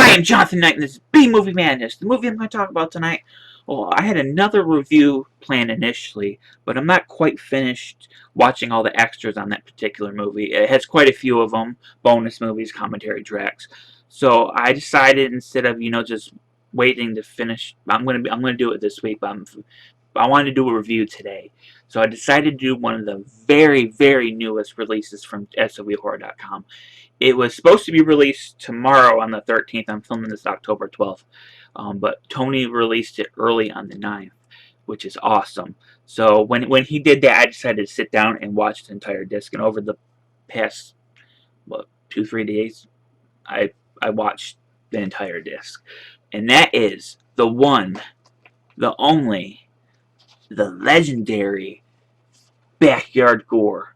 I am Jonathan Knight, and this is B-Movie Madness. The movie I'm going to talk about tonight, well, I had another review planned initially, but I'm not quite finished watching all the extras on that particular movie. It has quite a few of them, bonus movies, commentary tracks. So I decided instead of, just waiting to finish, I'm going to do it this week, but I wanted to do a review today. So I decided to do one of the very, very newest releases from SOBHorror.com. It was supposed to be released tomorrow on the 13th. I'm filming this October 12th. But Tony released it early on the 9th, which is awesome. So when he did that, I decided to sit down and watch the entire disc. And over the past, 2-3 days, I watched the entire disc. And that is the one, the only, the legendary Backyard Gore,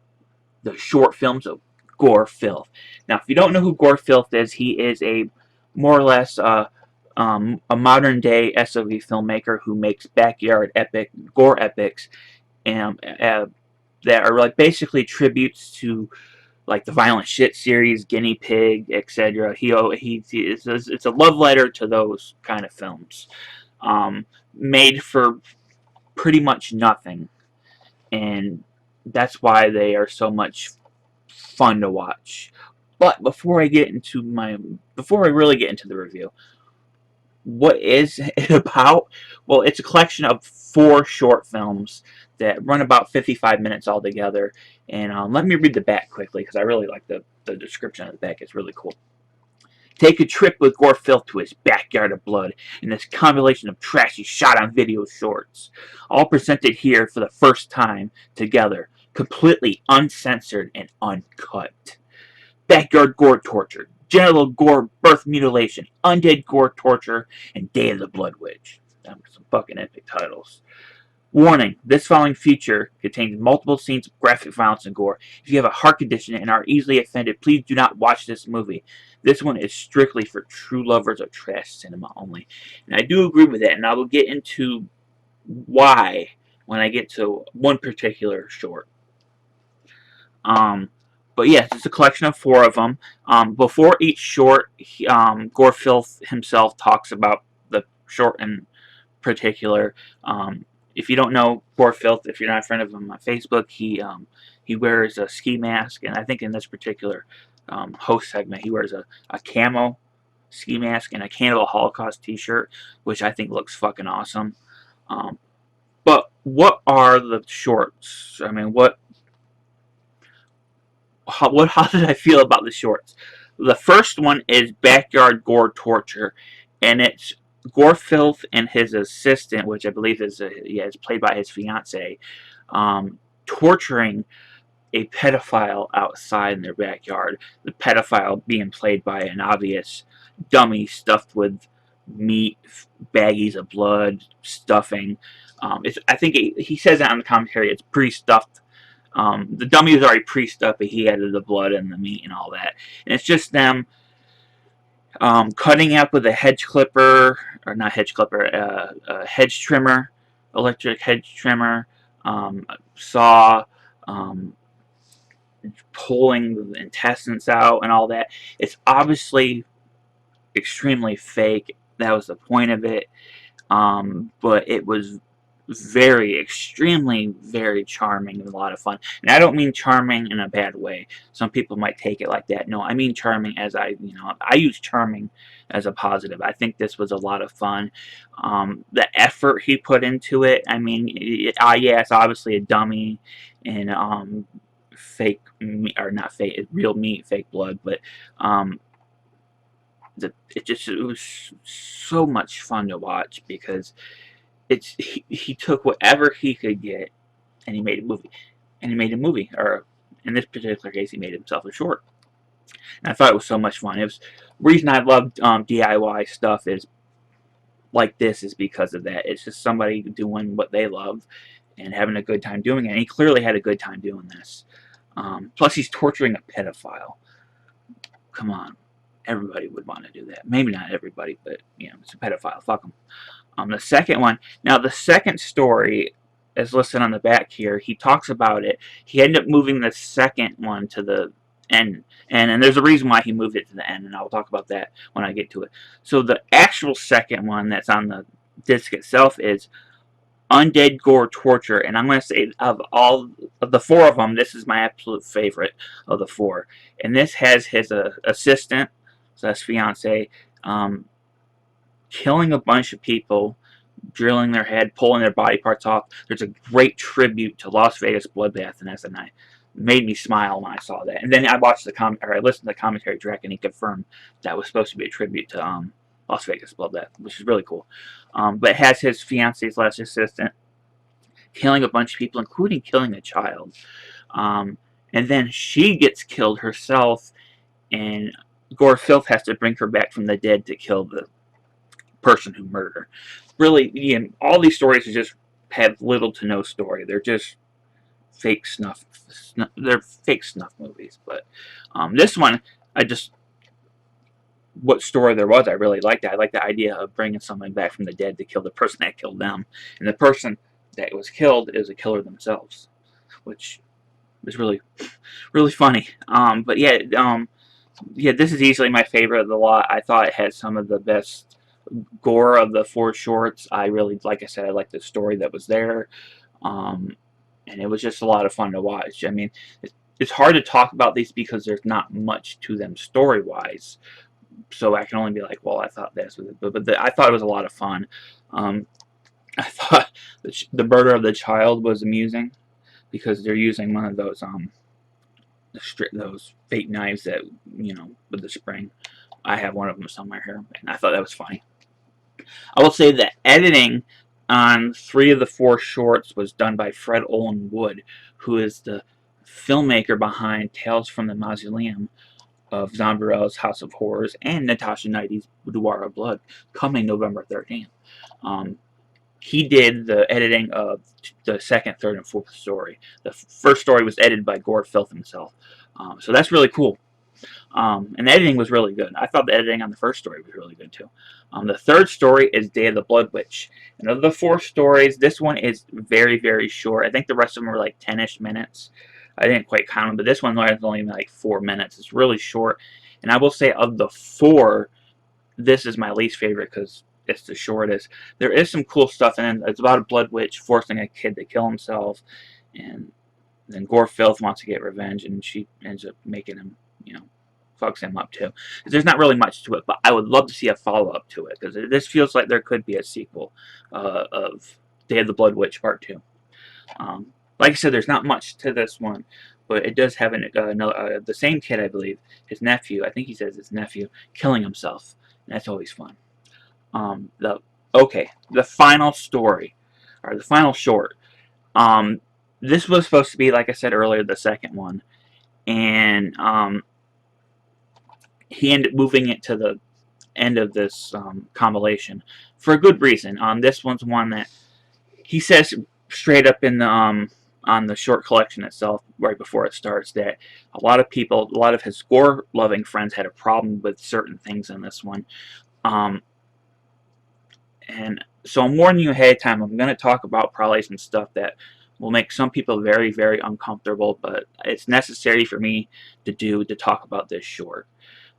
the short films of Gore Filth. Now, if you don't know who Gore Filth is, he is a more or less a modern day SOV filmmaker who makes backyard epic gore epics, and that are like basically tributes to like the Violent Shit series, Guinea Pig, etc. It's a love letter to those kind of films, made for pretty much nothing, and that's why they are so much fun to watch. But before I really get into the review, what is it about? Well, it's a collection of 4 short films that run about 55 minutes altogether. And let me read the back quickly because I really like the description of the back. It's really cool. Take a trip with Gore Filth to his backyard of blood in this compilation of trashy shot-on-video shorts, all presented here for the first time together, completely uncensored and uncut. Backyard Gore Torture, Genital Gore Birth Mutilation, Undead Gore Torture, and Day of the Blood Witch. Them are some fucking epic titles. Warning, this following feature contains multiple scenes of graphic violence and gore. If you have a heart condition and are easily offended, please do not watch this movie. This one is strictly for true lovers of trash cinema only. And I do agree with that, and I will get into why when I get to one particular short. But yes, it's a collection of 4 of them. Before each short, Gore Filth himself talks about the short in particular. If you don't know Gore Filth, if you're not a friend of him on Facebook, he wears a ski mask, and I think in this particular host segment, he wears a camo ski mask and a Cannibal Holocaust t-shirt, which I think looks fucking awesome. But what are the shorts? I mean, how did I feel about the shorts? The first one is Backyard Gore Torture, and it's Gore Filth and his assistant, which I believe is played by his fiance, torturing a pedophile outside in their backyard. The pedophile being played by an obvious dummy stuffed with meat, baggies of blood, stuffing. I think he says that on the commentary. It's pre-stuffed. The dummy was already pre-stuffed, but he added the blood and the meat and all that. And it's just them cutting up with a hedge clipper, or not hedge clipper, a hedge trimmer, electric hedge trimmer, saw, pulling the intestines out and all that. It's obviously extremely fake. That was the point of it. But it was extremely, very charming and a lot of fun. And I don't mean charming in a bad way. Some people might take it like that. No, I mean charming as I use charming as a positive. I think this was a lot of fun. The effort he put into it, I mean, yeah, it's obviously a dummy and fake meat, or not fake, real meat, fake blood, but it was so much fun to watch because he took whatever he could get and he made a movie. Or in this particular case, he made himself a short. And I thought it was so much fun. It was the reason I love DIY stuff is like this is because of that. It's just somebody doing what they love and having a good time doing it. And he clearly had a good time doing this. Plus, he's torturing a pedophile. Come on. Everybody would want to do that. Maybe not everybody, but, it's a pedophile. Fuck him. The second one. Now, the second story is listed on the back here. He talks about it. He ended up moving the second one to the And there's a reason why he moved it to the end, and I'll talk about that when I get to it. So the actual second one that's on the disc itself is Undead Gore Torture, and I'm going to say of all of the four of them, this is my absolute favorite of the four. And this has his assistant, so that's fiance, um, killing a bunch of people, drilling their head, pulling their body parts off. There's a great tribute to Las Vegas Bloodbath in this, and I made me smile when I saw that. And then I watched I listened to the commentary track, and he confirmed that was supposed to be a tribute to Las Vegas Bloodbath, which is really cool. But it has his fiance's last assistant killing a bunch of people, including killing a child. Um, and then she gets killed herself, and Gore Filth has to bring her back from the dead to kill the person who murdered her. Really, all these stories just have little to no story. They're just fake snuff. They're fake snuff movies. But this one, what story there was, I really liked it. I liked the idea of bringing someone back from the dead to kill the person that killed them, and the person that was killed is a killer themselves, which is really, really funny. But yeah, this is easily my favorite of the lot. I thought it had some of the best gore of the four shorts. I really, like I said, I liked the story that was there, and it was just a lot of fun to watch. I mean, it's hard to talk about these because there's not much to them story-wise, so I can only be like, well, I thought this was, I thought it was a lot of fun. I thought the murder of the child was amusing because they're using one of those those fake knives that with the spring. I have one of them somewhere here, and I thought that was funny. I will say that editing on 3 of the 4 shorts was done by Fred Olin Wood, who is the filmmaker behind Tales from the Mausoleum of Zombirella's House of Horrors and Natasha Knighty's Boudoir of Blood, coming November 13th. He did the editing of the second, third, and fourth story. The first story was edited by Gore Filth himself. So that's really cool. And the editing was really good. I thought the editing on the first story was really good too. The third story is Day of the Blood Witch. And of the 4 stories, this one is very, very short. I think the rest of them were like 10-ish minutes. I didn't quite count them, but this one was only like 4 minutes. It's really short. And I will say of the 4, this is my least favorite because it's the shortest. There is some cool stuff, and it's about a blood witch forcing a kid to kill himself. And then Gore Filth wants to get revenge, and she ends up making him, fucks him up too. There's not really much to it, but I would love to see a follow-up to it because this feels like there could be a sequel of Day of the Blood Witch Part 2. Like I said, there's not much to this one, but it does have the same kid, I believe, his nephew. I think he says his nephew killing himself. And that's always fun. The final story, or the final short. This was supposed to be, like I said earlier, the second one, and he ended up moving it to the end of this compilation for a good reason. This one's one that he says straight up in the on the short collection itself, right before it starts, that a lot of his gore-loving friends had a problem with certain things in this one. And so I'm warning you ahead of time, I'm going to talk about probably some stuff that will make some people very, very uncomfortable, but it's necessary for me to talk about this short.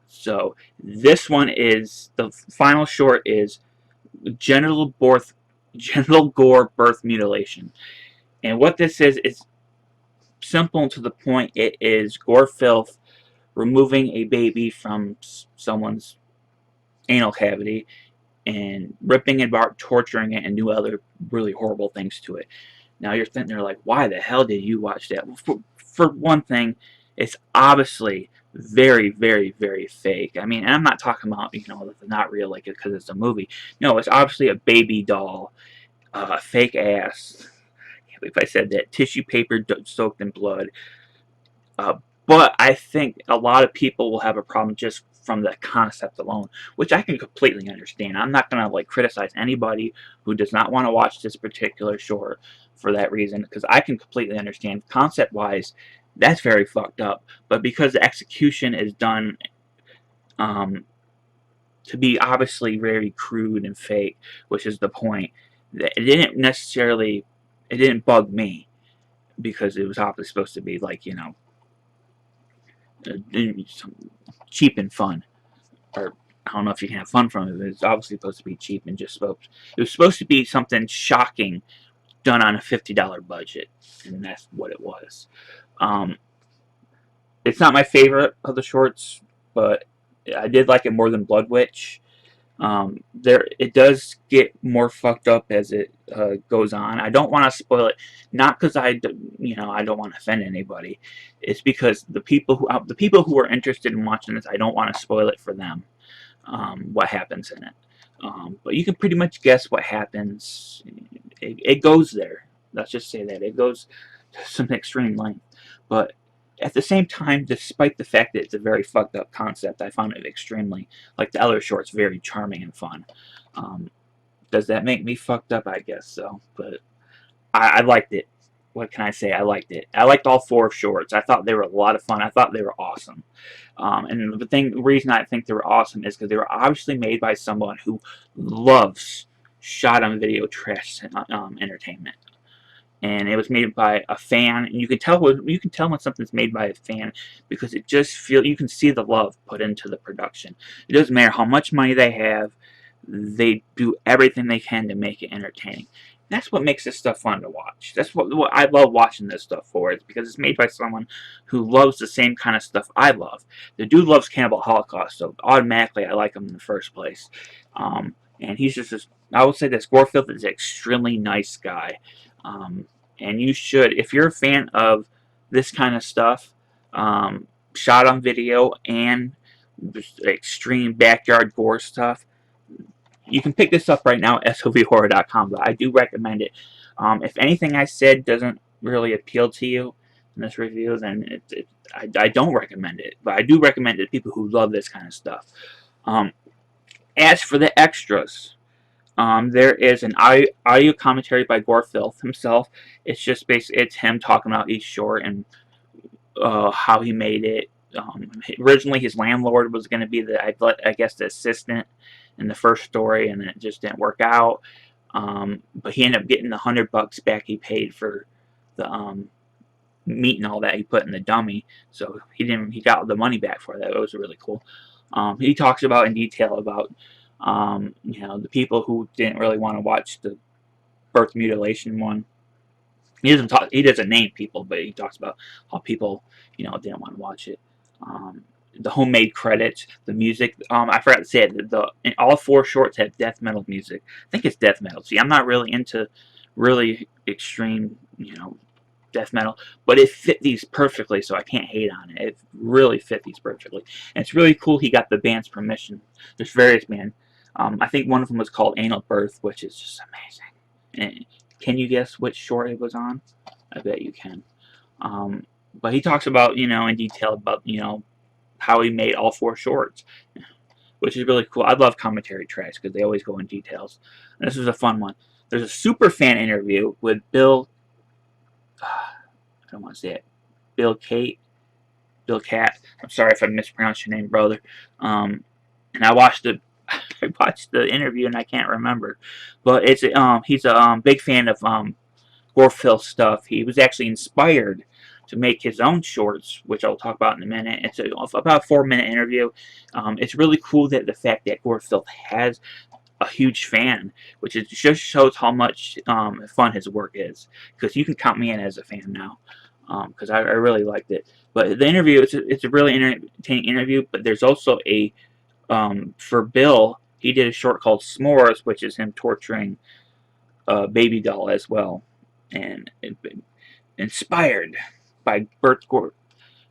So this one is, the final short is Genital Gore Birth Mutilation. And what this is simple and to the point. It is Gore Filth removing a baby from someone's anal cavity and ripping it apart, torturing it, and do other really horrible things to it. Now you're sitting there like, why the hell did you watch that? Well, for one thing, it's obviously very, very, very fake. I mean, and I'm not talking about, it's not real like it because it's a movie. No, it's obviously a baby doll, fake ass. I can't believe I said that. Tissue paper soaked in blood. But I think a lot of people will have a problem just from the concept alone, which I can completely understand. I'm not going to criticize anybody who does not want to watch this particular short for that reason, because I can completely understand concept-wise. That's very fucked up. But because the execution is done to be obviously very crude and fake, which is the point, it didn't bug me, because it was obviously supposed to be cheap and fun. Or I don't know if you can have fun from it, but it's obviously supposed to be cheap and just supposed. It was supposed to be something shocking done on a $50 budget, and that's what it was. Um, it's not my favorite of the shorts, but I did like it more than Blood Witch. There, it does get more fucked up as it goes on. I don't want to spoil it, not because I don't want to offend anybody. It's because the people who are interested in watching this, I don't want to spoil it for them. What happens in it. But you can pretty much guess what happens. It goes there. Let's just say that it goes to some extreme length. But at the same time, despite the fact that it's a very fucked up concept, I found it extremely, like the other shorts, very charming and fun. Um, does that make me fucked up? I guess so. But I liked it. What can I say? I liked it. I liked all four shorts. I thought they were a lot of fun. I thought they were awesome. And the reason I think they were awesome is because they were obviously made by someone who loves shot-on-video trash entertainment. And it was made by a fan, and you can tell when something's made by a fan because it just you can see the love put into the production. It doesn't matter how much money they have; they do everything they can to make it entertaining. That's what makes this stuff fun to watch. That's what I love watching this stuff for. It's because it's made by someone who loves the same kind of stuff I love. The dude loves Cannibal Holocaust, so automatically I like him in the first place. And he's just I would say this Gore Filth is an extremely nice guy. And you should, if you're a fan of this kind of stuff, shot on video and extreme backyard gore stuff, you can pick this up right now at sovhorror.com, but I do recommend it. If anything I said doesn't really appeal to you in this review, then I don't recommend it. But I do recommend it to people who love this kind of stuff. As for the extras, there is an audio commentary by Gore Filth himself. It's just it's him talking about each short and how he made it. Originally, his landlord was going to be I guess the assistant in the first story, and it just didn't work out. But he ended up getting the $100 back he paid for the meat and all that he put in the dummy. So he got the money back for that. It was really cool. He talks about in detail about the people who didn't really want to watch the birth mutilation one. He doesn't name people, but he talks about how people didn't want to watch it. The homemade credits, the music. I forgot to say it. All four shorts have death metal music. I think it's death metal. See, I'm not really into really extreme, death metal, but it fit these perfectly, so I can't hate on it. It really fit these perfectly, and it's really cool. He got the band's permission. There's various bands. I think one of them was called Anal Birth, which is just amazing. And can you guess which short it was on? I bet you can. But he talks about, in detail about, how he made all four shorts, which is really cool. I love commentary tracks because they always go in details. And this is a fun one. There's a super fan interview with Bill. I don't want to say it. Bill Cat. I'm sorry if I mispronounced your name, brother. And I watched the interview and I can't remember, but he's a big fan of Gore Filth stuff. He was actually inspired to make his own shorts, which I'll talk about in a minute. It's about a 4-minute interview. It's really cool that the fact that Gore Filth has a huge fan, which just shows how much fun his work is. Because you can count me in as a fan now, because I really liked it. But the interview, it's a really entertaining interview. But there's also for Bill, he did a short called S'mores, which is him torturing a baby doll as well, and inspired by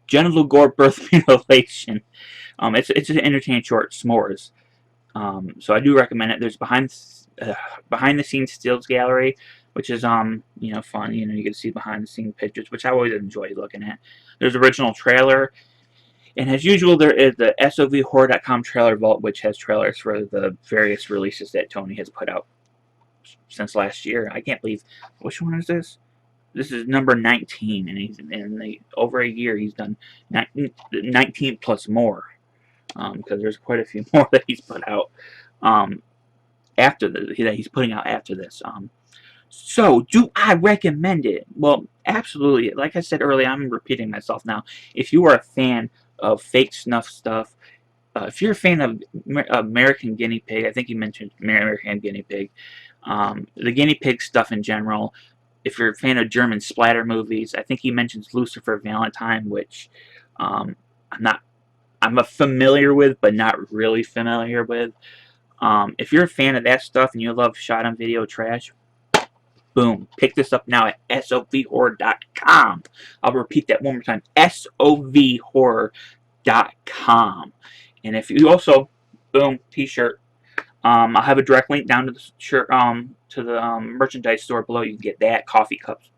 genital gore birth mutilation. It's an entertaining short, S'mores. So I do recommend it. There's behind the scenes stills gallery, which is fun. You can see behind the scenes pictures, which I always enjoy looking at. There's original trailer. And as usual, there is the SOVHorror.com trailer vault, which has trailers for the various releases that Tony has put out since last year. I can't believe, which one is this? This is number 19, and over a year he's done 19 plus more, because there's quite a few more that he's put out that he's putting out after this. So, do I recommend it? Well, absolutely. Like I said earlier, I'm repeating myself now. If you are a fan of fake snuff stuff. If you're a fan of American Guinea Pig, I think you mentioned American Guinea Pig, the guinea pig stuff in general. If you're a fan of German splatter movies, I think he mentions Lucifer Valentine, which I'm not. I'm familiar with, but not really familiar with. If you're a fan of that stuff and you love shot on video trash, boom, pick this up now at sovhorror.com. I'll repeat that one more time, sovhorror.com. And if you also, boom, t-shirt, I'll have a direct link down to the shirt, to the merchandise store below. You can get that, coffee cups,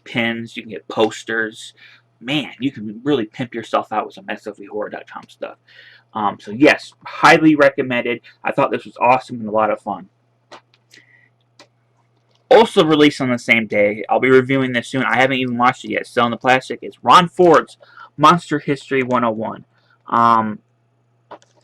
pins, you can get posters. Man, you can really pimp yourself out with some sovhorror.com stuff. So yes, highly recommended. I thought this was awesome and a lot of fun. Also released on the same day, I'll be reviewing this soon. I haven't even watched it yet. Still in the plastic. It's Ron Ford's Monster History 101. I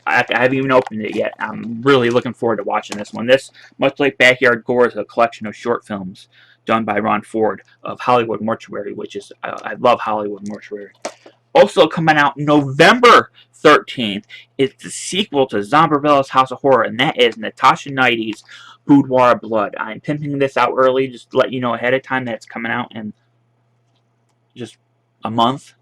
haven't even opened it yet. I'm really looking forward to watching this one. This, much like Backyard Gore, is a collection of short films done by Ron Ford of Hollywood Mortuary, which is, I love Hollywood Mortuary. Also coming out November 13th is the sequel to Zomberbella's House of Horror, and that is Natasha Knighty's Boudoir of Blood. I'm pimping this out early, just to let you know ahead of time that it's coming out in just a month.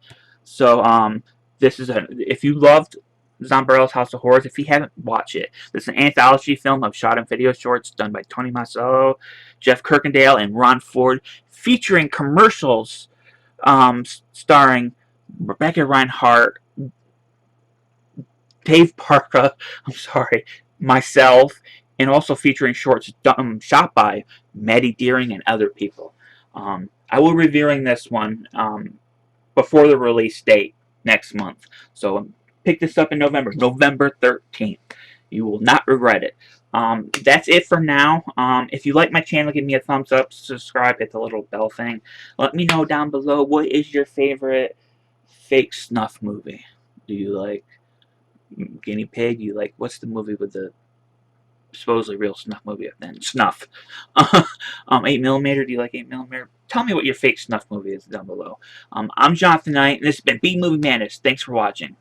So, this is if you loved Zomberbella's House of Horrors, if you haven't, watch it. This is an anthology film of shot and video shorts done by Tony Masello, Jeff Kirkendale, and Ron Ford, featuring commercials starring Rebecca Reinhardt, Dave Parker, myself, and also featuring shorts shot by Maddie Deering and other people. I will be reviewing this one before the release date next month. So pick this up in November 13th. You will not regret it. That's it for now. If you like my channel, give me a thumbs up, subscribe, hit the little bell thing. Let me know down below, what is your favorite fake snuff movie? Do you like Guinea Pig? You like, what's the movie with the supposedly real snuff movie then? Snuff. 8mm, do you like 8mm? Tell me what your fake snuff movie is down below. I'm Jonathan Knight, and this has been B Movie Madness. Thanks for watching.